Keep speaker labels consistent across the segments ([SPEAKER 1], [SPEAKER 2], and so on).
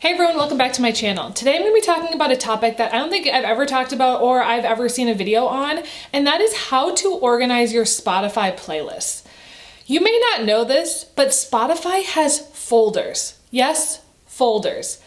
[SPEAKER 1] Hey everyone, welcome back to my channel. Today I'm going to be talking about a topic that I don't think I've ever talked about or I've ever seen a video on, and that is how to organize your Spotify playlists. You may not know this, but Spotify has folders. Yes, folders.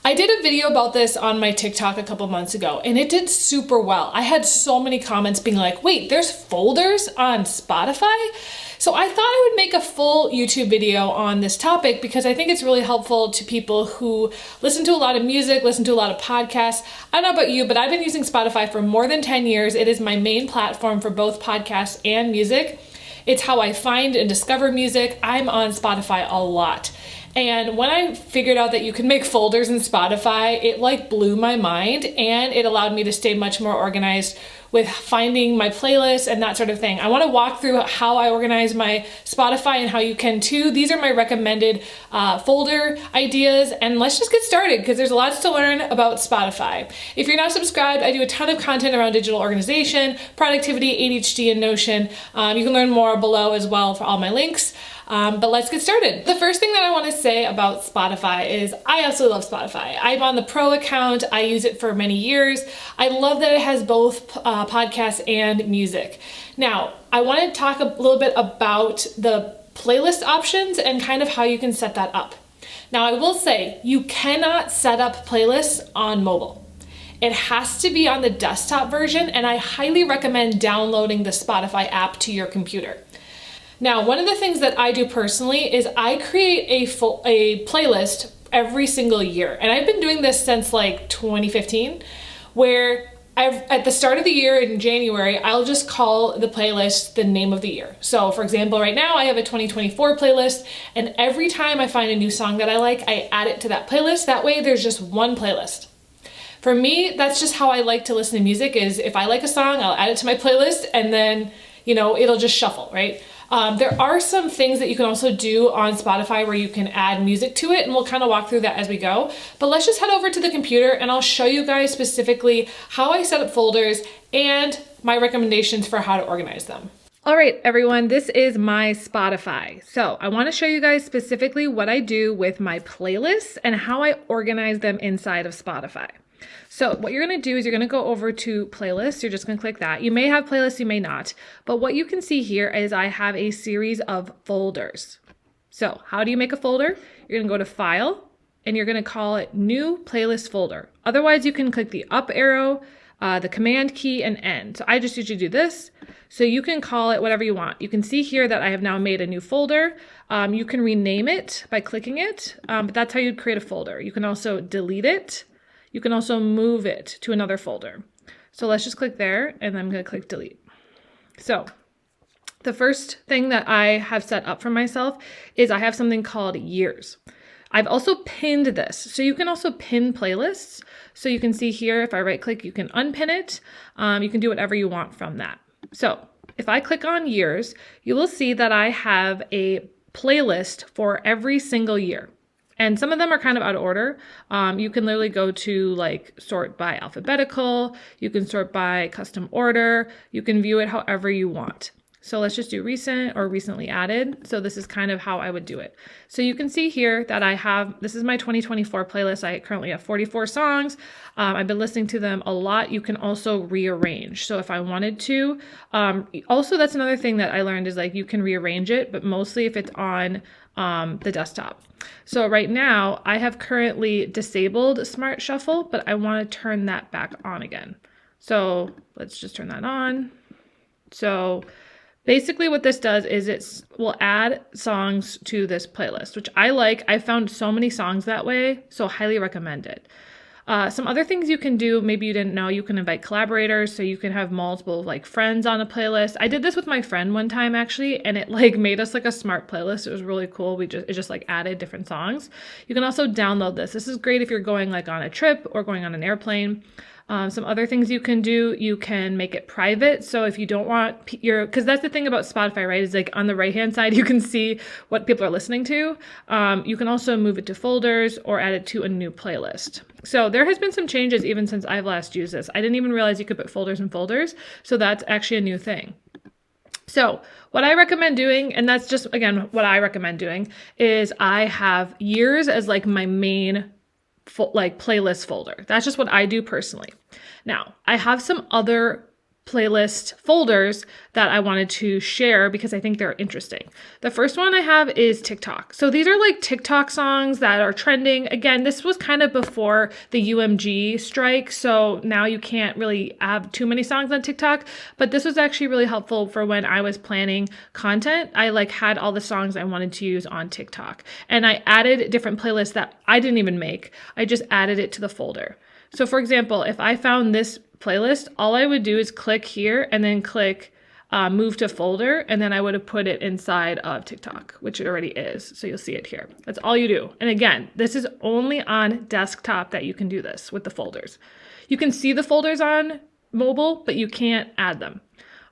[SPEAKER 1] I did a video about this on my TikTok a couple months ago, and it did super well. I had so many comments being like, wait, there's folders on Spotify? So I thought I would make a full YouTube video on this topic because I think it's really helpful to people who listen to a lot of music, listen to a lot of podcasts. I don't know about you, but I've been using Spotify for more than 10 years. It is my main platform for both podcasts and music. It's how I find and discover music. I'm on Spotify a lot. And when I figured out that you can make folders in Spotify, it like blew my mind, and it allowed me to stay much more organized with finding my playlists and that sort of thing. I want to walk through how I organize my Spotify and how you can too. These are my recommended folder ideas, and let's just get started because there's lots to learn about Spotify. If you're not subscribed, I do a ton of content around digital organization, productivity, ADHD, and Notion. You can learn more below as well for all my links. But let's get started. The first thing that I want to say about Spotify is I absolutely love Spotify. I'm on the Pro account. I use it for many years. I love that it has both podcasts and music. Now, I want to talk a little bit about the playlist options and kind of how you can set that up. Now, I will say you cannot set up playlists on mobile. It has to be on the desktop version, and I highly recommend downloading the Spotify app to your computer. Now, one of the things that I do personally is I create a playlist every single year. And I've been doing this since like 2015, where at the start of the year in January, I'll just call the playlist the name of the year. So for example, right now I have a 2024 playlist, and every time I find a new song that I like, I add it to that playlist. That way there's just one playlist. For me, that's just how I like to listen to music, is if I like a song, I'll add it to my playlist, and then, it'll just shuffle, right? There are some things that you can also do on Spotify where you can add music to it, and we'll kind of walk through that as we go. But let's just head over to the computer and I'll show you guys specifically how I set up folders and my recommendations for how to organize them. All right, everyone, this is my Spotify. So I want to show you guys specifically what I do with my playlists and how I organize them inside of Spotify. So what you're going to do is you're going to go over to playlists. You're just going to click that. You may have playlists, you may not. But what you can see here is I have a series of folders. So how do you make a folder? You're going to go to File, and you're going to call it New Playlist Folder. Otherwise, you can click the up arrow, the Command key, and End. So I just usually do this. So you can call it whatever you want. You can see here that I have now made a new folder. You can rename it by clicking it, but that's how you'd create a folder. You can also delete it. You can also move it to another folder. So let's just click there, and I'm going to click delete. So the first thing that I have set up for myself is I have something called years. I've also pinned this. So you can also pin playlists. So you can see here, if I right click, you can unpin it. You can do whatever you want from that. So if I click on years, you will see that I have a playlist for every single year. And some of them are kind of out of order. You can literally go to like sort by alphabetical. You can sort by custom order. You can view it however you want. So let's just do recent or recently added. So this is kind of how I would do it. So you can see here that this is my 2024 playlist. I currently have 44 songs. I've been listening to them a lot. You can also rearrange. So if I wanted to, also that's another thing that I learned is like you can rearrange it, but mostly if it's on the desktop. So right now I have currently disabled Smart Shuffle, but I want to turn that back on again. So let's just turn that on. So basically what this does is it will add songs to this playlist, which I like. I found so many songs that way, so highly recommend it. Some other things you can do, maybe you didn't know, you can invite collaborators, so you can have multiple like friends on a playlist. I did this with my friend one time actually, and it like made us like a smart playlist. It was really cool. It just like added different songs. You can also download this. This is great if you're going like on a trip or going on an airplane. Some other things you can do, you can make it private. So if you don't want because that's the thing about Spotify, right? Is like on the right-hand side, you can see what people are listening to. You can also move it to folders or add it to a new playlist. So there has been some changes even since I've last used this. I didn't even realize you could put folders in folders. So that's actually a new thing. So what I recommend doing, and that's just, again, what I recommend doing, is I have years as like my main playlist folder. That's just what I do personally. Now, I have some other playlist folders that I wanted to share because I think they're interesting. The first one I have is TikTok. So these are like TikTok songs that are trending. Again, this was kind of before the UMG strike, so now you can't really have too many songs on TikTok, but this was actually really helpful for when I was planning content. I had all the songs I wanted to use on TikTok, and I added different playlists that I didn't even make. I just added it to the folder. So for example, if I found this playlist, all I would do is click here and then click move to folder, and then I would have put it inside of TikTok, which it already is. So you'll see it here. That's all you do. And again, this is only on desktop that you can do this with the folders. You can see the folders on mobile, but you can't add them.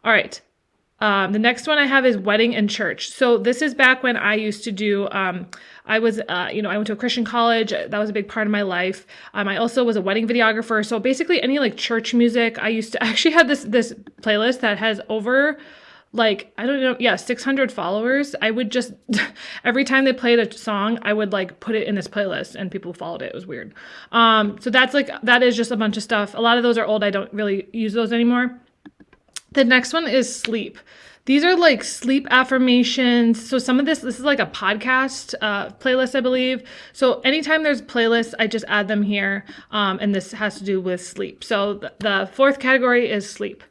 [SPEAKER 1] All right. The next one I have is wedding and church. So this is back when I used to do, I went to a Christian college. That was a big part of my life. I also was a wedding videographer. So basically any like church music, I used to actually have this playlist that has over 600 followers. I would just, every time they played a song, I would put it in this playlist and people followed it. It was weird. So that is just a bunch of stuff. A lot of those are old. I don't really use those anymore. The next one is sleep. These are like sleep affirmations. So some of this is like a podcast playlist, I believe. So anytime there's playlists, I just add them here. And this has to do with sleep. So the fourth category is sleep.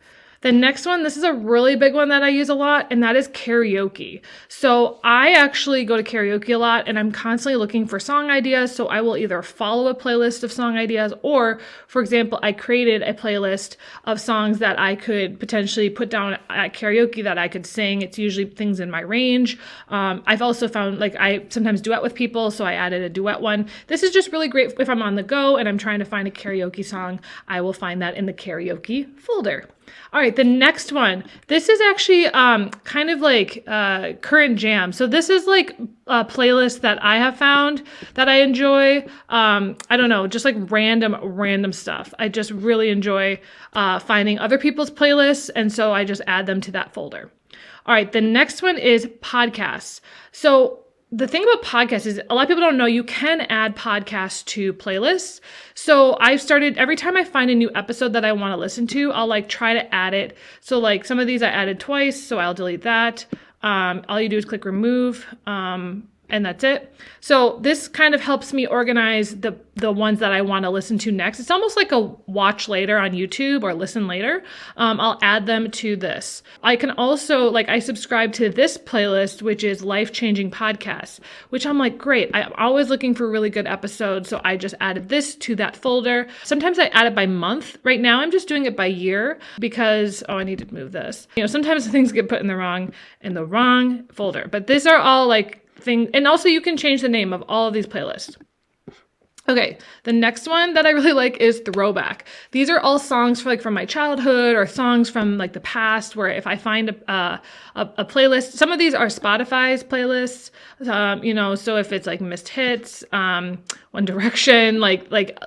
[SPEAKER 1] The next one, this is a really big one that I use a lot, and that is karaoke. So I actually go to karaoke a lot, and I'm constantly looking for song ideas. So I will either follow a playlist of song ideas, or, for example, I created a playlist of songs that I could potentially put down at karaoke that I could sing. It's usually things in my range. I've also found I sometimes duet with people, so I added a duet one. This is just really great if I'm on the go and I'm trying to find a karaoke song. I will find that in the karaoke folder. All right, the next one. This is actually kind of like current jam. So this is like a playlist that I have found that I enjoy. I don't know, just like random stuff. I just really enjoy finding other people's playlists, and so I just add them to that folder. All right, the next one is podcasts. So the thing about podcasts is a lot of people don't know you can add podcasts to playlists. So I've started, every time I find a new episode that I want to listen to, I'll try to add it. So some of these I added twice, so I'll delete that. All you do is click remove, and that's it. So this kind of helps me organize the ones that I want to listen to next. It's almost like a watch later on YouTube or listen later. I'll add them to this. I can also, I subscribe to this playlist, which is life-changing podcasts, which I'm great. I'm always looking for really good episodes. So I just added this to that folder. Sometimes I add it by month. Right now I'm just doing it by year because, I need to move this. Sometimes things get put in the wrong folder, but these are all thing, and also you can change the name of all of these playlists. Okay, the next one that I really like is throwback. These are all songs from my childhood or songs from the past, where if I find a playlist, some of these are Spotify's playlists, so if it's missed hits, One Direction,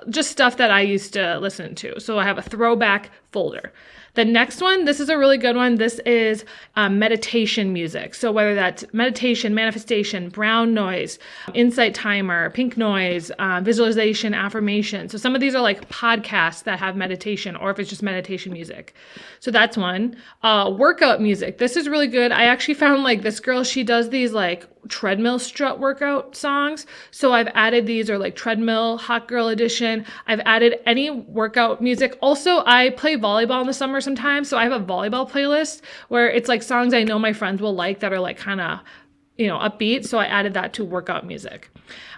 [SPEAKER 1] just stuff that I used to listen to. So I have a throwback folder. The next one, this is a really good one. This is meditation music. So whether that's meditation, manifestation, brown noise, insight timer, pink noise, visualization, affirmation. So some of these are podcasts that have meditation, or if it's just meditation music. So that's one. Workout music. This is really good. I actually found this girl, she does these treadmill strut workout songs. So I've added these, or treadmill hot girl edition. I've added any workout music. Also, I play volleyball in the summer sometimes. So I have a volleyball playlist where it's songs I know my friends will like that are kind of, upbeat. So I added that to workout music.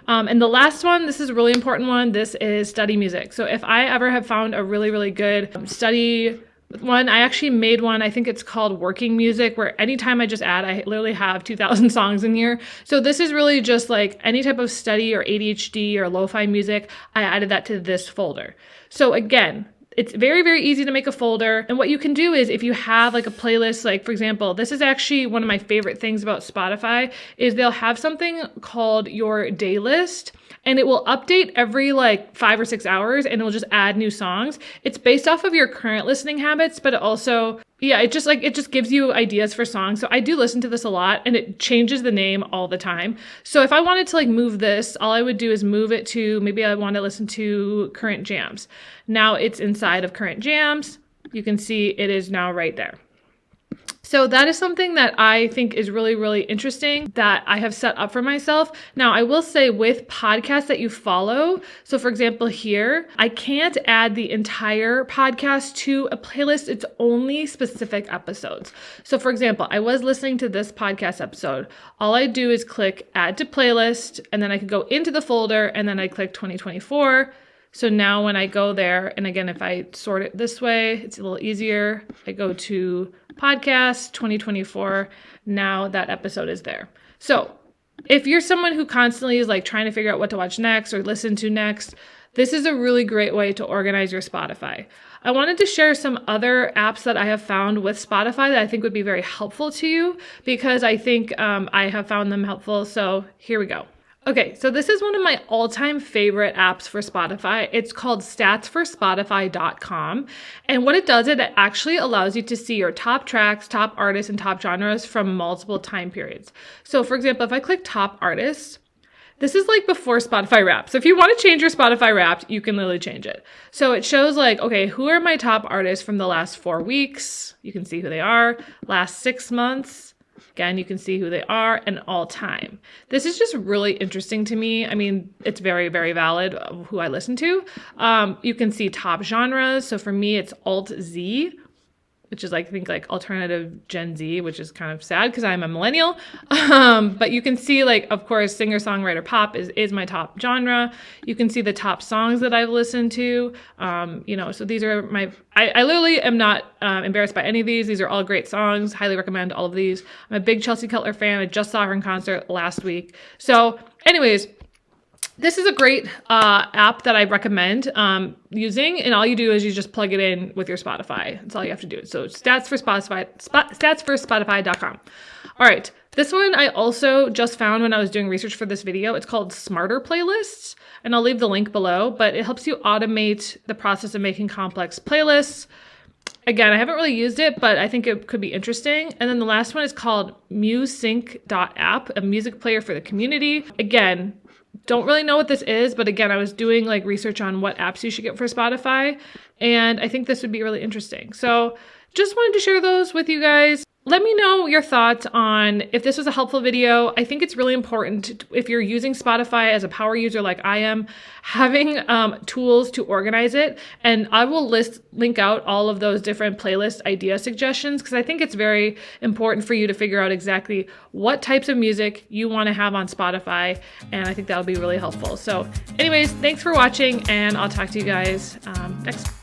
[SPEAKER 1] And the last one, this is a really important one. This is study music. So if I ever have found a really, really good study one, I actually made one, I think it's called working music, where anytime I just add, I literally have 2,000 songs in here. So this is really just any type of study or ADHD or lo-fi music, I added that to this folder. So again, it's very, very easy to make a folder. And what you can do is if you have a playlist, for example, this is actually one of my favorite things about Spotify is they'll have something called your day list, and it will update every 5 or 6 hours, and it'll just add new songs. It's based off of your current listening habits, but it also yeah, it just gives you ideas for songs. So I do listen to this a lot, and it changes the name all the time. So if I wanted to like move this, all I would do is move it to, maybe I want to listen to current jams. Now it's inside of current jams. You can see it is now right there. So that is something that I think is really, really interesting that I have set up for myself. Now, I will say with podcasts that you follow, so for example here, I can't add the entire podcast to a playlist. It's only specific episodes. So for example, I was listening to this podcast episode. All I do is click add to playlist, and then I could go into the folder, and then I click 2024. So now when I go there, and again, if I sort it this way, it's a little easier. I go to podcast 2024. Now that episode is there. So if you're someone who constantly is like trying to figure out what to watch next or listen to next, this is a really great way to organize your Spotify. I wanted to share some other apps that I have found with Spotify that I think would be very helpful to you, because I think I have found them helpful. So here we go. Okay, so this is one of my all-time favorite apps for Spotify. It's called statsforspotify.com. And what it does, it actually allows you to see your top tracks, top artists, and top genres from multiple time periods. So for example, if I click top artists, this is like before Spotify Wrapped. So if you want to change your Spotify Wrapped, you can literally change it. So it shows like, okay, who are my top artists from the last 4 weeks? You can see who they are. Last 6 months. Again, you can see who they are, and all time. This is just really interesting to me. I mean, it's very, very valid of who I listen to. You can see top genres. So for me, it's Alt Z, which is like, I think like alternative Gen Z, which is kind of sad because I'm a millennial. But you can see like, of course, singer, songwriter, pop is my top genre. You can see the top songs that I've listened to. So these are I literally am not embarrassed by any of these. These are all great songs. Highly recommend all of these. I'm a big Chelsea Cutler fan. I just saw her in concert last week. So anyways, this is a great app that I recommend using, and all you do is you just plug it in with your Spotify. That's all you have to do. So statsforspotify.com. All right, this one I also just found when I was doing research for this video. It's called Smarter Playlists, and I'll leave the link below, but it helps you automate the process of making complex playlists. Again, I haven't really used it, but I think it could be interesting. And then the last one is called musesync.app, a music player for the community. Again, don't really know what this is, but again, I was doing like research on what apps you should get for Spotify, and I think this would be really interesting. So just wanted to share those with you guys. Let me know your thoughts on if this was a helpful video. I think it's really important if you're using Spotify as a power user like I am, having tools to organize it. And I will link out all of those different playlist idea suggestions, because I think it's very important for you to figure out exactly what types of music you want to have on Spotify. And I think that'll be really helpful. So anyways, thanks for watching, and I'll talk to you guys next time.